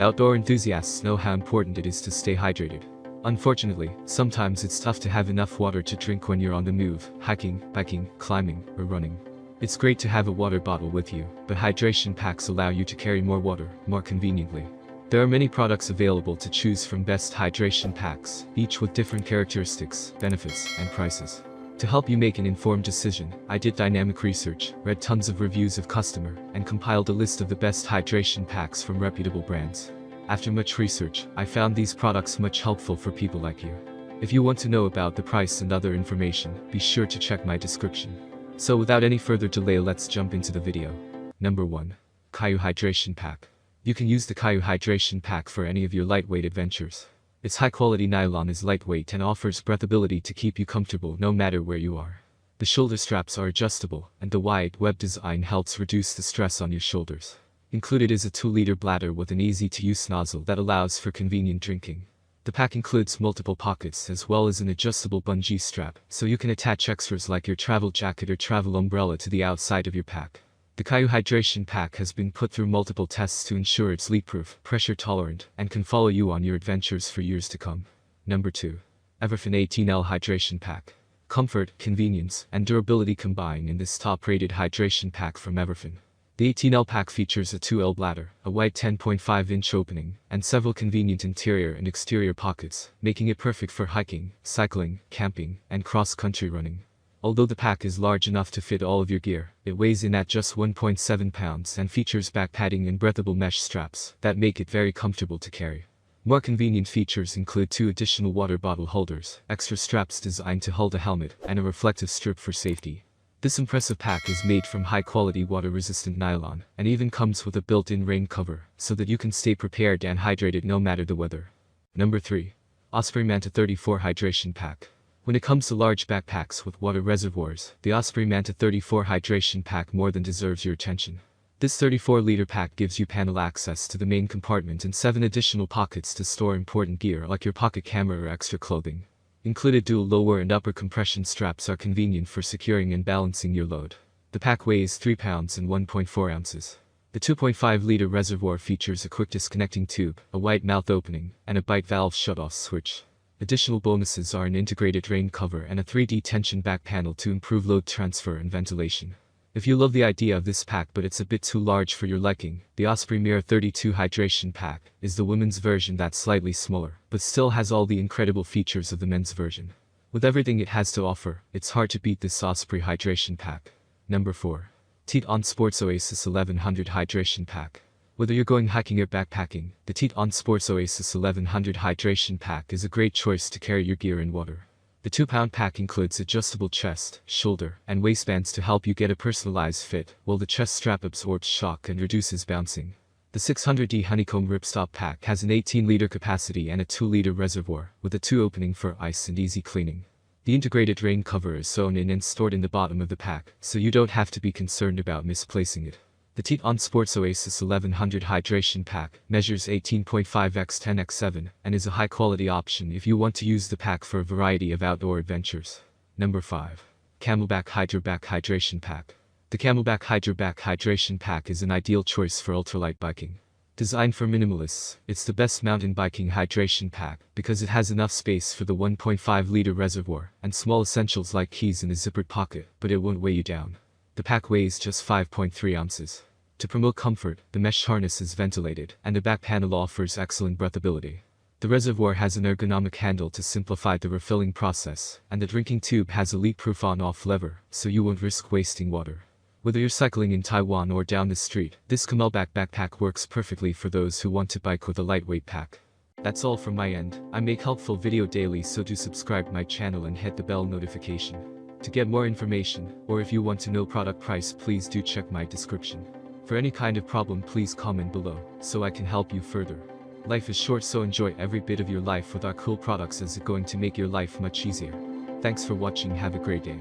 Outdoor enthusiasts know how important it is to stay hydrated. Unfortunately, sometimes it's tough to have enough water to drink when you're on the move, hiking, biking, climbing, or running. It's great to have a water bottle with you, but hydration packs allow you to carry more water, more conveniently. There are many products available to choose from best hydration packs, each with different characteristics, benefits, and prices. To help you make an informed decision, I did dynamic research, read tons of reviews of customer, and compiled a list of the best hydration packs from reputable brands. After much research, I found these products much helpful for people like you. If you want to know about the price and other information, be sure to check my description. So without any further delay, let's jump into the video. Number 1. Caillou Hydration Pack. You can use the Caillou Hydration Pack for any of your lightweight adventures. Its high-quality nylon is lightweight and offers breathability to keep you comfortable no matter where you are. The shoulder straps are adjustable, and the wide web design helps reduce the stress on your shoulders. Included is a 2-liter bladder with an easy-to-use nozzle that allows for convenient drinking. The pack includes multiple pockets as well as an adjustable bungee strap, so you can attach extras like your travel jacket or travel umbrella to the outside of your pack. The Caillou Hydration Pack has been put through multiple tests to ensure it's leak-proof, pressure-tolerant, and can follow you on your adventures for years to come. Number 2. Everfin 18L Hydration Pack. Comfort, convenience, and durability combine in this top-rated hydration pack from Everfin. The 18L pack features a 2L bladder, a wide 10.5-inch opening, and several convenient interior and exterior pockets, making it perfect for hiking, cycling, camping, and cross-country running. Although the pack is large enough to fit all of your gear, it weighs in at just 1.7 pounds and features back padding and breathable mesh straps that make it very comfortable to carry. More convenient features include 2 additional water bottle holders, extra straps designed to hold a helmet, and a reflective strip for safety. This impressive pack is made from high-quality water-resistant nylon, and even comes with a built-in rain cover, so that you can stay prepared and hydrated no matter the weather. Number 3. Osprey Manta 34 Hydration Pack. When it comes to large backpacks with water reservoirs, the Osprey Manta 34 Hydration Pack more than deserves your attention. This 34-liter pack gives you panel access to the main compartment and 7 additional pockets to store important gear like your pocket camera or extra clothing. Included dual lower and upper compression straps are convenient for securing and balancing your load. The pack weighs 3 pounds and 1.4 ounces. The 2.5-liter reservoir features a quick disconnecting tube, a wide mouth opening, and a bite valve shutoff switch. Additional bonuses are an integrated rain cover and a 3D tension back panel to improve load transfer and ventilation. If you love the idea of this pack but it's a bit too large for your liking, the Osprey Mirror 32 Hydration Pack is the women's version that's slightly smaller, but still has all the incredible features of the men's version. With everything it has to offer, it's hard to beat this Osprey Hydration Pack. Number 4. TETON Sports Oasis 1100 Hydration Pack. Whether you're going hiking or backpacking, the TETON Sports Oasis 1100 Hydration Pack is a great choice to carry your gear and water. The 2-pound pack includes adjustable chest, shoulder, and waistbands to help you get a personalized fit, while the chest strap absorbs shock and reduces bouncing. The 600D Honeycomb Ripstop pack has an 18-liter capacity and a 2-liter reservoir, with a 2 opening for ice and easy cleaning. The integrated rain cover is sewn in and stored in the bottom of the pack, so you don't have to be concerned about misplacing it. The TETON Sports Oasis 1100 Hydration Pack measures 18.5 x 10 x 7 and is a high-quality option if you want to use the pack for a variety of outdoor adventures. Number 5. CamelBak HydroBak Hydration Pack. The CamelBak HydroBak Hydration Pack is an ideal choice for ultralight biking. Designed for minimalists, it's the best mountain biking hydration pack because it has enough space for the 1.5-liter reservoir and small essentials like keys in a zippered pocket, but it won't weigh you down. The pack weighs just 5.3 ounces. To promote comfort, the mesh harness is ventilated, and the back panel offers excellent breathability. The reservoir has an ergonomic handle to simplify the refilling process, and the drinking tube has a leak-proof on-off lever, so you won't risk wasting water. Whether you're cycling in Taiwan or down the street, this CamelBak backpack works perfectly for those who want to bike with a lightweight pack. That's all from my end. I make helpful video daily, so do subscribe my channel and hit the bell notification. To get more information, or if you want to know product price, please do check my description. For any kind of problem, please comment below, so I can help you further. Life is short, so enjoy every bit of your life with our cool products, as it's going to make your life much easier. Thanks for watching, have a great day.